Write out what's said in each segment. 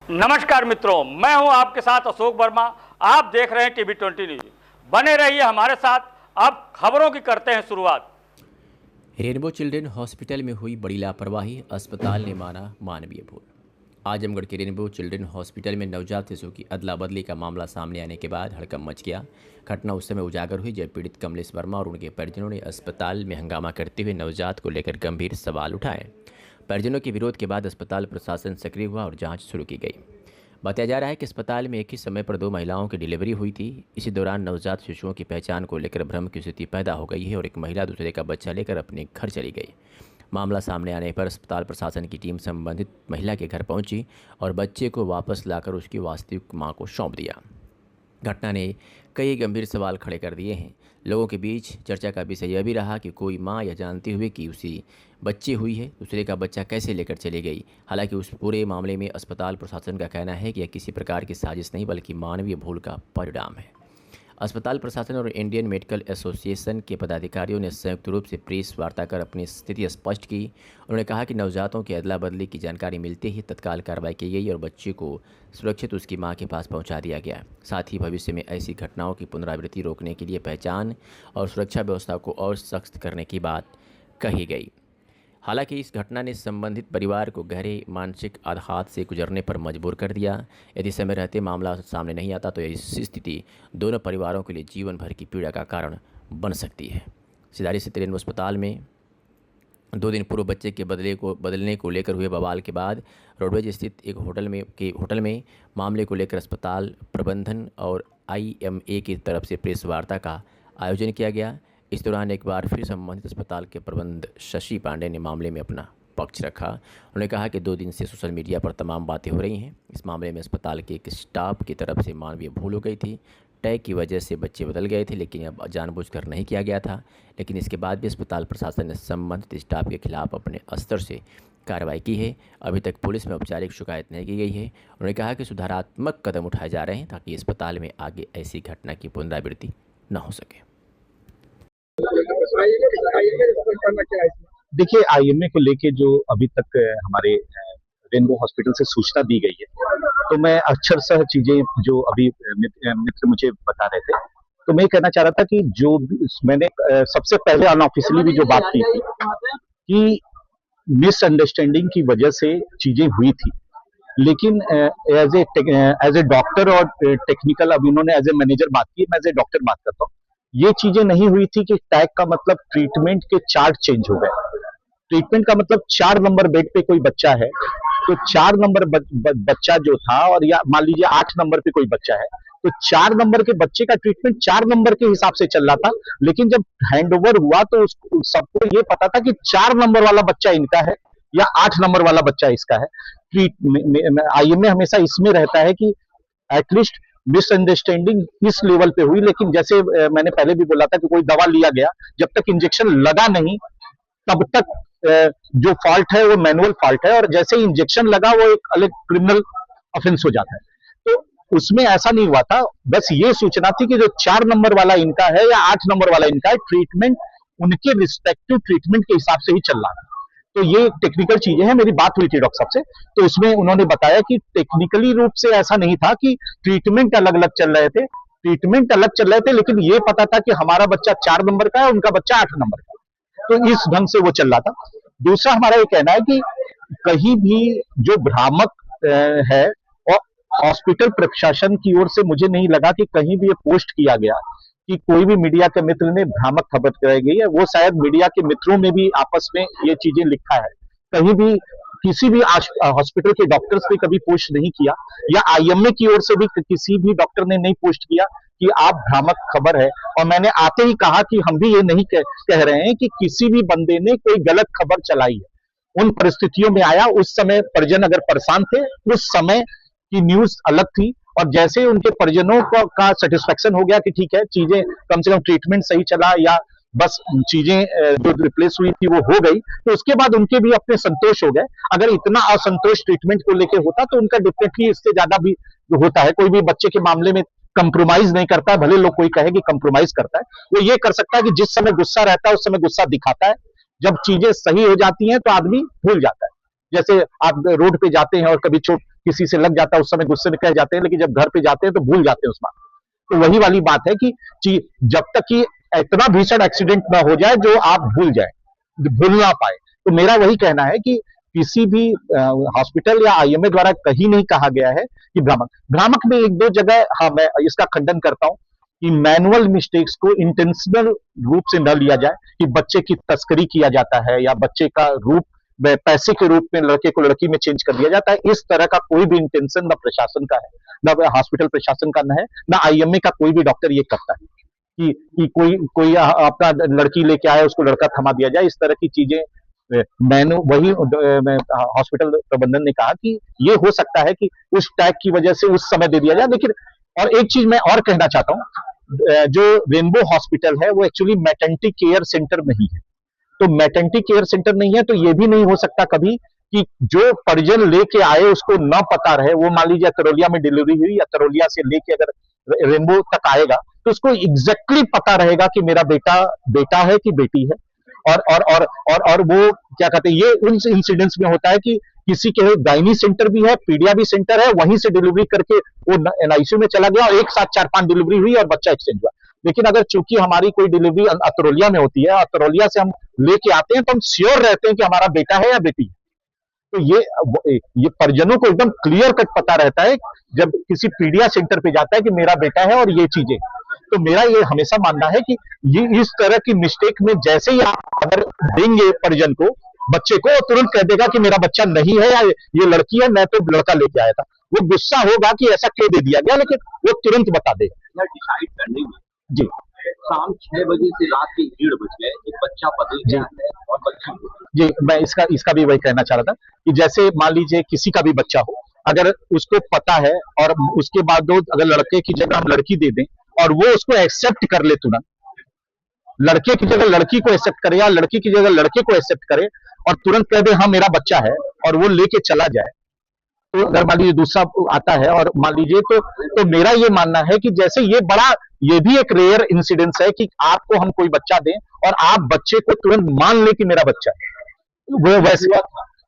नमस्कार मित्रों, मैं हूं आपके साथ अशोक वर्मा। आप देख रहे हैं टीवी 20 न्यूज। बने रहिए हमारे साथ। अब खबरों की करते हैं शुरुआत। रेनबो चिल्ड्रन हॉस्पिटल में हुई बड़ी लापरवाही, अस्पताल ने माना मानवीय भूल। आजमगढ़ के रेनबो चिल्ड्रन हॉस्पिटल में नवजात शिशु की अदला बदली का मामला सामने आने के बाद हड़कंप मच गया। घटना उस समय उजागर हुई जब पीड़ित कमलेश वर्मा और उनके परिजनों ने अस्पताल में हंगामा करते हुए नवजात को लेकर गंभीर सवाल उठाए। परिजनों के विरोध के बाद अस्पताल प्रशासन सक्रिय हुआ और जांच शुरू की गई। बताया जा रहा है कि अस्पताल में एक ही समय पर 2 महिलाओं की डिलीवरी हुई थी। इसी दौरान नवजात शिशुओं की पहचान को लेकर भ्रम की स्थिति पैदा हो गई है और एक महिला दूसरे का बच्चा लेकर अपने घर चली गई। मामला सामने आने पर अस्पताल प्रशासन की टीम संबंधित महिला के घर पहुंची और बच्चे को वापस लाकर उसकी वास्तविक मां को सौंप दिया। घटना ने कई गंभीर सवाल खड़े कर दिए हैं। लोगों के बीच चर्चा का विषय यह भी रहा कि कोई मां यह जानते हुए कि उसी बच्ची हुई है दूसरे का बच्चा कैसे लेकर चली गई। हालांकि उस पूरे मामले में अस्पताल प्रशासन का कहना है कि यह किसी प्रकार की साजिश नहीं बल्कि मानवीय भूल का परिणाम है। अस्पताल प्रशासन और इंडियन मेडिकल एसोसिएशन के पदाधिकारियों ने संयुक्त रूप से प्रेस वार्ता कर अपनी स्थिति स्पष्ट की। उन्होंने कहा कि नवजातों की अदला बदली की जानकारी मिलते ही तत्काल कार्रवाई की गई और बच्चे को सुरक्षित उसकी मां के पास पहुंचा दिया गया। साथ ही भविष्य में ऐसी घटनाओं की पुनरावृत्ति रोकने के लिए पहचान और सुरक्षा व्यवस्था को और सख्त करने की बात कही गई। हालांकि इस घटना ने संबंधित परिवार को गहरे मानसिक आघात से गुजरने पर मजबूर कर दिया। यदि समय रहते मामला सामने नहीं आता तो इस स्थिति दोनों परिवारों के लिए जीवन भर की पीड़ा का कारण बन सकती है। सिधारी स्थित रेनबो अस्पताल में 2 दिन पूर्व बच्चे के बदलने को लेकर हुए बवाल के बाद रोडवेज स्थित एक होटल में मामले को लेकर अस्पताल प्रबंधन और IMA की तरफ से प्रेस वार्ता का आयोजन किया गया। इस दौरान एक बार फिर संबंधित अस्पताल के प्रबंधक शशि पांडे ने मामले में अपना पक्ष रखा। उन्होंने कहा कि 2 दिन से सोशल मीडिया पर तमाम बातें हो रही हैं। इस मामले में अस्पताल के एक स्टाफ की तरफ से मानवीय भूल हो गई थी। टैग की वजह से बच्चे बदल गए थे, लेकिन अब जानबूझकर नहीं किया गया था। लेकिन इसके बाद भी अस्पताल प्रशासन ने संबंधित स्टाफ के खिलाफ अपने स्तर से कार्रवाई की है। अभी तक पुलिस में औपचारिक शिकायत नहीं की गई है। उन्होंने कहा कि सुधारात्मक कदम उठाए जा रहे हैं ताकि अस्पताल में आगे ऐसी घटना की पुनरावृत्ति न हो सके। देखिए, IMA को लेके जो अभी तक हमारे रेनबो हॉस्पिटल से सूचना दी गई है, तो मैं अक्षरशः चीजें जो अभी मित्र मुझे बता रहे थे, तो मैं कहना चाह रहा था कि जो मैंने सबसे पहले अनऑफिशियली भी जो बात की थी कि मिसअंडरस्टैंडिंग की वजह से चीजें हुई थी, लेकिन एज ए डॉक्टर और टेक्निकल, अब इन्होंने एज ए मैनेजर बात की, मैं एज ए डॉक्टर बात करता हूँ। ये चीजें नहीं हुई थी कि टैग का मतलब ट्रीटमेंट के चार्ट चेंज हो गए। ट्रीटमेंट का मतलब 4 नंबर बेड पे कोई बच्चा है तो 4 नंबर बच्चा जो था, और या मान लीजिए 8 नंबर पे कोई बच्चा है तो 4 नंबर के बच्चे का ट्रीटमेंट 4 नंबर के हिसाब से चल रहा था। लेकिन जब हैंडओवर हुआ तो सबको ये पता था कि 4 नंबर वाला बच्चा इनका है या 8 नंबर वाला बच्चा इसका है। IMA हमेशा इसमें रहता है कि एटलीस्ट मिसअंडरस्टैंडिंग इस लेवल पे हुई, लेकिन जैसे मैंने पहले भी बोला था कि कोई दवा लिया गया, जब तक इंजेक्शन लगा नहीं तब तक जो फॉल्ट है वो मैनुअल फॉल्ट है, और जैसे ही इंजेक्शन लगा वो एक अलग क्रिमिनल ऑफेंस हो जाता है। तो उसमें ऐसा नहीं हुआ था। बस ये सूचना थी कि जो 4 नंबर वाला इनका है या 8 नंबर वाला इनका है, ट्रीटमेंट उनके रिस्पेक्टिव ट्रीटमेंट के हिसाब से ही चल रहा है। तो ये टेक्निकल चीजें हैं। मेरी बात हुई थी डॉक्टर साहब से, तो इसमें उन्होंने बताया कि टेक्निकली रूप से ऐसा नहीं था कि ट्रीटमेंट अलग अलग चल रहे थे। ट्रीटमेंट अलग चल रहे थे, लेकिन ये पता था कि हमारा बच्चा 4 नंबर का है, उनका बच्चा 8 नंबर का है। तो इस ढंग से वो चल रहा था। दूसरा हमारा ये कहना है कि कहीं भी जो भ्रामक है, और हॉस्पिटल प्रशासन की ओर से मुझे नहीं लगा कि कहीं भी ये पोस्ट किया गया कि कोई भी मीडिया के मित्र ने भ्रामक खबर कराई गई है। वो शायद मीडिया के मित्रों में भी आपस में ये चीजें लिखा है। कहीं भी किसी भी हॉस्पिटल के डॉक्टर्स ने कभी पोस्ट नहीं किया, या IMA की ओर से भी किसी भी डॉक्टर ने नहीं पोस्ट किया कि आप भ्रामक खबर है। और मैंने आते ही कहा कि हम भी ये नहीं कह रहे हैं कि किसी भी बंदे ने कोई गलत खबर चलाई है। उन परिस्थितियों में आया, उस समय परिजन अगर परेशान थे, उस समय की न्यूज अलग थी, और जैसे उनके परिजनों का सेटिस्फेक्शन हो गया कि ठीक है, चीजें कम से कम ट्रीटमेंट सही चला या बस चीजें जो रिप्लेस हुई थी वो हो गई, तो उसके बाद उनके भी अपने संतोष हो गए। अगर इतना असंतोष ट्रीटमेंट को लेकर होता तो उनका डेफिनेटली इससे ज्यादा भी होता है। कोई भी बच्चे के मामले में कंप्रोमाइज नहीं करता है, भले लोग कोई कहे कि कंप्रोमाइज करता है। वो ये कर सकता है कि जिस समय गुस्सा रहता है उस समय गुस्सा दिखाता है, जब चीजें सही हो जाती हैं तो आदमी भूल जाता है। जैसे आप रोड पे जाते हैं और कभी किसी से लग जाता है उस समय गुस्से में कह जाते हैं, लेकिन जब घर पे जाते हैं तो भूल जाते हैं उस बात। तो वही वाली बात है कि जब तक कि इतना भीषण एक्सीडेंट ना हो जाए जो आप भूल जाए, भूल ना पाए। तो मेरा वही कहना है कि किसी भी हॉस्पिटल या आईएमए द्वारा कहीं नहीं कहा गया है कि भ्रामक भ्रामक में एक दो जगह, हाँ मैं इसका खंडन करता हूं कि मैनुअल मिस्टेक्स को इंटेंशनल रूप से न लिया जाए, कि बच्चे की तस्करी किया जाता है या बच्चे का रूप पैसे के रूप में लड़के को लड़की में चेंज कर दिया जाता है। इस तरह का कोई भी इंटेंशन न प्रशासन का है, न हॉस्पिटल प्रशासन का न है, न आईएमए का कोई भी डॉक्टर ये करता है कि कोई कोई अपना लड़की लेके आया उसको लड़का थमा दिया जाए। इस तरह की चीजें मैंने वही हॉस्पिटल प्रबंधन ने कहा कि ये हो सकता है कि उस टैग की वजह से उस समय दे दिया जाए। लेकिन और एक चीज मैं और कहना चाहता हूं, जो रेनबो हॉस्पिटल है वो एक्चुअली मैटरनिटी केयर सेंटर नहीं है। तो मैटरनिटी केयर सेंटर नहीं है तो ये भी नहीं हो सकता कभी कि जो परिजन लेके आए उसको न पता रहे। वो मान लीजिए तरौलिया में डिलीवरी हुई या तरौलिया से लेके अगर रेनबो तक आएगा तो उसको एग्जैक्टली पता रहेगा कि मेरा बेटा है कि बेटी है। और वो क्या कहते हैं, ये उन इंसिडेंट्स में होता है कि किसी के गायनी सेंटर भी है, पीडिया भी सेंटर है, वहीं से डिलीवरी करके वो एनआईसीयू में चला गया और एक साथ 4-5 डिलीवरी हुई और बच्चा एक्सचेंज हुआ। लेकिन अगर चूंकि हमारी कोई डिलीवरी अतरौलिया में होती है, अतरौलिया से हम लेके आते हैं तो हम श्योर रहते हैं कि हमारा बेटा है या बेटी है। तो ये परिजनों को एकदम क्लियर कट पता रहता है जब किसी पीडिया सेंटर पे जाता है कि मेरा बेटा है और ये चीजें। तो मेरा ये हमेशा मानना है कि ये इस तरह की मिस्टेक में जैसे ही आप अगर देंगे परिजन को बच्चे को, तुरंत कह देगा कि मेरा बच्चा नहीं है या ये लड़की है, मैं तो लड़का लेके आया था। वो गुस्सा होगा कि ऐसा क्यों दे दिया गया, लेकिन वो तुरंत बता देगा। डिसाइड करने में जी शाम 6 बजे से रात के 1:30 बज गए, एक बच्चा बदल गया है और बच्ची जी मैं इसका भी वही कहना चाह रहा था कि जैसे मान लीजिए किसी का भी बच्चा हो, अगर उसको पता है और उसके बाद अगर लड़के की जगह हम लड़की दे दें और वो उसको एक्सेप्ट कर ले तुरंत, लड़के की जगह लड़की को एक्सेप्ट करे या लड़की की जगह लड़के को एक्सेप्ट करे और तुरंत कह दे हाँ मेरा बच्चा है और वो लेके चला जाए, तो अगर मान लीजिए दूसरा आता है और मान लीजिए तो मेरा ये मानना है कि जैसे ये भी एक रेयर इंसिडेंस है कि आपको हम कोई बच्चा दें और आप बच्चे को तुरंत मान ले कि मेरा बच्चा है। वो वैसे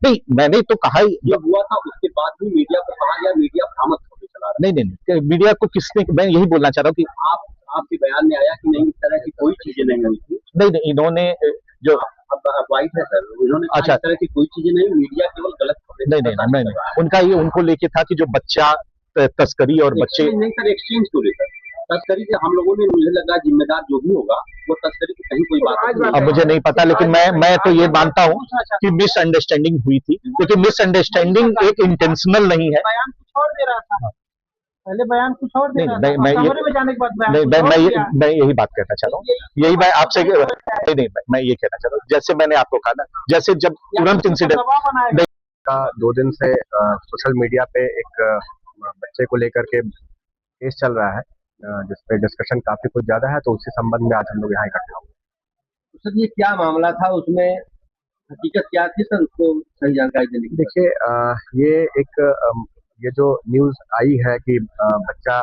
नहीं, मैंने तो कहा ही ये हुआ था। उसके बाद भी मीडिया को कहा गया, मीडिया भ्रामक खबरें चला रहा है। नहीं, मीडिया को किसने, मैं यही बोलना चाह रहा हूँ कि आपके बयान में आया कि नहीं, इस तरह की कोई चीजें नहीं हुई थी। नहीं, इन्होंने जो वाइट है सर, उन्होंने अच्छा इस तरह की कोई चीजें नहीं, मीडिया केवल गलत खबरें नहीं, उनका ये उनको लेके था कि जो बच्चा तस्करी और बच्चे नहीं सर, एक्सचेंज को लेकर तस्करी से हम लोगों ने, मुझे लगा जिम्मेदार जो भी होगा वो तस्करी की कहीं कोई बात अब मुझे नहीं पता, लेकिन मैं तो ये मानता हूँ कि मिसअंडरस्टैंडिंग हुई थी, क्योंकि मिसअंडरस्टैंडिंग एक इंटेंशनल नहीं है। बयान कुछ और दे रहा था, पहले बयान कुछ और दे रहा था, नहीं, कमरे में जाने के बाद बयान मैं यही बात कहना चाह रहा हूँ, यही मैं आपसे नहीं, मैं ये कहना चाह रहा हूँ, जैसे मैंने आपको कहा ना, जैसे जब तुरंत इंसिडेंट का 2 दिन से सोशल मीडिया पे एक बच्चे को लेकर के केस चल रहा है, जिसपे डिस्कशन काफी कुछ ज्यादा है, तो उसी संबंध में आज हम लोग यहाँ इकट्ठा हुए। सर ये क्या मामला था, उसमें हकीकत क्या थी सर, उसको सही जानकारी देने की। देखिए ये जो न्यूज आई है कि बच्चा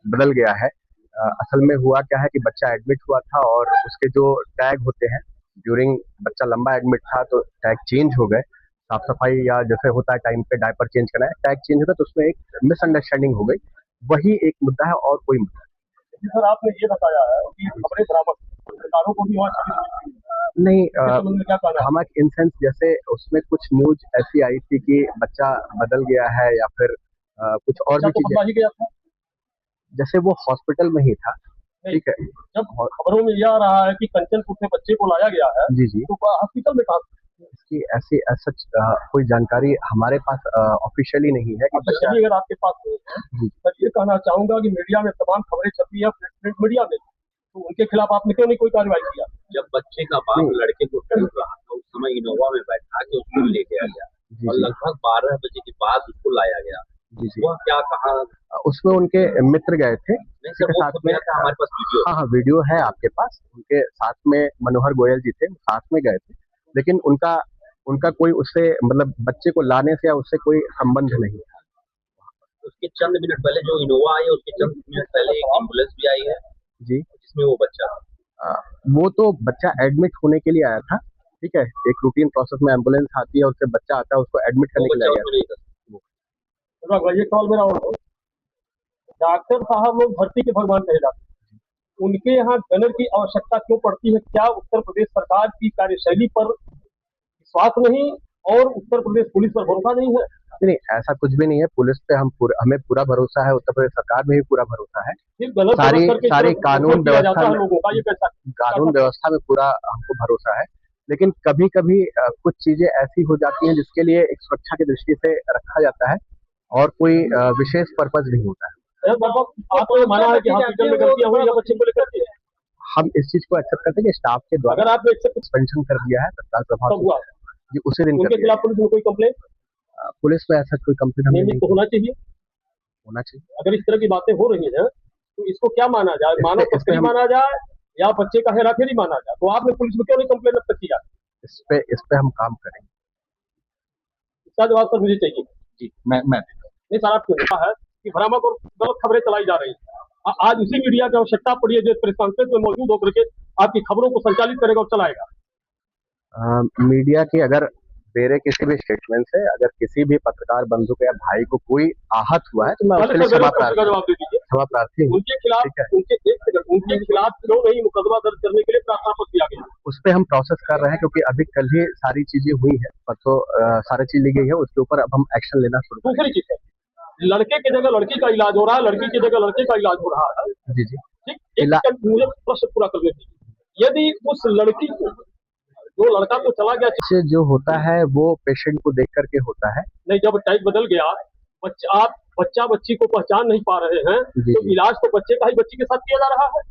बदल गया है, असल में हुआ क्या है कि बच्चा एडमिट हुआ था और उसके जो टैग होते हैं, ड्यूरिंग बच्चा लंबा एडमिट था तो टैग चेंज हो गए, साफ सफाई या जैसे होता है टाइम पे डायपर चेंज करना है, टैग चेंज हो गया तो उसमें एक मिसअंडरस्टैंडिंग हो गई, वही एक मुद्दा है और कोई मुद्दा नहीं। सर आपने ये बताया है कि खबरें बराबर, सरकारों को भी नहीं। क्या कहना हम इन सेंस जैसे उसमें कुछ न्यूज ऐसी आई थी कि बच्चा बदल गया है या फिर कुछ और भी चीजें, गया था जैसे वो हॉस्पिटल में ही था, ठीक है। जब खबरों में यह आ रहा है कि कंचनपुर से बच्चे को लाया गया है, जी तो हॉस्पिटल में कहा इसकी ऐसी सच कोई जानकारी हमारे पास ऑफिशियली नहीं है। अगर आपके पास है तो ये कहना चाहूंगा कि मीडिया में तमाम खबरें छपी है, प्रिंट मीडिया में, तो उनके खिलाफ आपने क्यों नहीं कोई कार्रवाई किया? जब बच्चे का बाप लड़के को ढूंढ रहा था, उस समय इनोवा में बैठा के उसको लेके आ गया और लगभग 12 बजे के बाद उसको लाया गया। वह क्या कहा? उसमें उनके मित्र गए थे साथ में, हमारे पास वीडियो। हाँ, वीडियो है आपके पास, उनके साथ में मनोहर गोयल जी थे, साथ में गए थे, लेकिन उनका कोई उससे मतलब बच्चे को लाने से या उससे कोई संबंध नहीं था। उसके चंद मिनट पहले जो इनोवा आई है, उसके चंद मिनट पहले एक एम्बुलेंस भी आई है जी, जिसमें वो बच्चा वो तो बच्चा एडमिट होने के लिए आया था, ठीक है। एक रूटीन प्रोसेस में एम्बुलेंस आती है, उससे बच्चा आता है, उसको एडमिट करने के लिए आया। अनुराग भाई, एक सवाल मेरा और है। डॉक्टर साहब लोग धरती के भगवान कहे जाते हैं, उनके यहाँ गनर की आवश्यकता क्यों पड़ती है? क्या उत्तर प्रदेश सरकार की कार्यशैली पर विश्वास नहीं और उत्तर प्रदेश पुलिस पर भरोसा नहीं है? नहीं, ऐसा कुछ भी नहीं है। पुलिस पे हमें पूरा भरोसा है, उत्तर प्रदेश सरकार में भी पूरा भरोसा है। सिर्फ गलत सारी समझ करके सारी सिर्फ कानून उपयोग किया जाता व्यवस्था है में लोगों का, ये कैसा? कानून व्यवस्था में पूरा हमको भरोसा है। लेकिन कभी कभी कुछ चीजें ऐसी हो जाती हैं जिसके लिए एक सुरक्षा की दृष्टि से रखा जाता है और कोई विशेष पर्पज नहीं होता है। आपको ये माना है कि हॉस्पिटल में गलतियां हुई या बच्चे को लेकर के? हम इस चीज को एक्सेप्ट करते हैं कि स्टाफ के द्वारा अगर आपने एक्सेप्ट सस्पेंशन कर दिया है तत्काल प्रभाव कब हुआ? से, जी उसी दिन कर उनके दिया खिलाफ पुलिस में कोई कंप्लेंट है। पुलिस में ऐसा कोई कंप्लेन हमें नियमित नहीं तो होना चाहिए। होना चाहिए। अगर इस तरह की बातें हो रही हैं तो इसको क्या माना जाए? मानव तस्करी माना जाए या बच्चे का हेराफेरी माना जाए? तो आपने पुलिस में क्यों नहीं कंप्लेंट अब तक किया? इस पे हम काम करेंगे। इसका जवाब सर मुझे चाहिए। जी मैं नहीं सर, आपको कहा है कि भ्रामक और गलत खबरें चलाई जा रही हैं। आज उसी मीडिया की आवश्यकता पड़ी है जो प्रेस कॉन्फ्रेंस में मौजूद होकर के आपकी खबरों को संचालित करेगा और चलाएगा। मीडिया की अगर मेरे किसी भी स्टेटमेंट से अगर किसी भी पत्रकार बंधु के या भाई को कोई आहत हुआ है तो मैं उसके लिए क्षमा जवाब दे दीजिए। प्रार्थी हूँ। उनके खिलाफ उनके खिलाफ क्यों नहीं मुकदमा दर्ज करने के लिए प्रार्थना पत्र दिया गया? उस पर हम प्रोसेस कर रहे हैं क्योंकि अभी कल ही सारी चीजें हुई है, परसों सारी चीज ली गई है, उसके ऊपर अब हम एक्शन लेना शुरू करेंगे। दूसरी चीज है, लड़के की जगह लड़की का इलाज हो रहा है, लड़की की जगह लड़के का इलाज हो रहा है। जी जी। ठीक, मुझे प्रश्न पूरा करने दीजिए। यदि उस लड़की को जो लड़का तो चला गया, से जो होता है वो पेशेंट को देख करके होता है। नहीं, जब टाइप बदल गया, आप बच्चा बच्ची को पहचान नहीं पा रहे हैं तो इलाज तो बच्चे का ही बच्ची के साथ किया जा रहा है।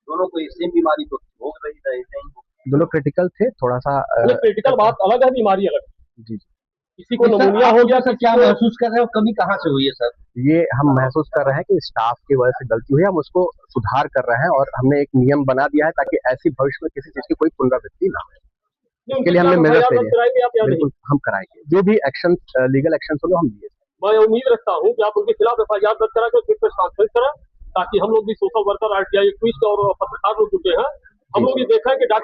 दोनों को सेम बीमारी तो हो रही है, ऐसे ही दोनों क्रिटिकल थे, थोड़ा सा क्रिटिकल बात अलग है, बीमारी अलग है। जी। किसी को निमोनिया हो गया, सर क्या महसूस कर रहे हो? कमी कहाँ से हुई है सर? ये हम महसूस कर रहे हैं कि स्टाफ की वजह से गलती हुई है, हम उसको सुधार कर रहे हैं और हमने एक नियम बना दिया है ताकि ऐसी भविष्य में किसी चीज की कोई पुनरावृत्ति ना हो। इसके लिए हमने मेजर बिल्कुल हम कराएंगे, जो भी एक्शन लीगल एक्शन होगा हम लिए। मैं उम्मीद रखता हूँ कि आप उनके खिलाफ एफआईआर दर्ज करा कर प्रेस कॉन्फ्रेंस करें ताकि हम लोग भी सोशल वर्कर, आरटीआई एक्टिविस्ट और पत्रकार लोग जुटे हैं, हम लोग ये देखा है कि डॉक्टर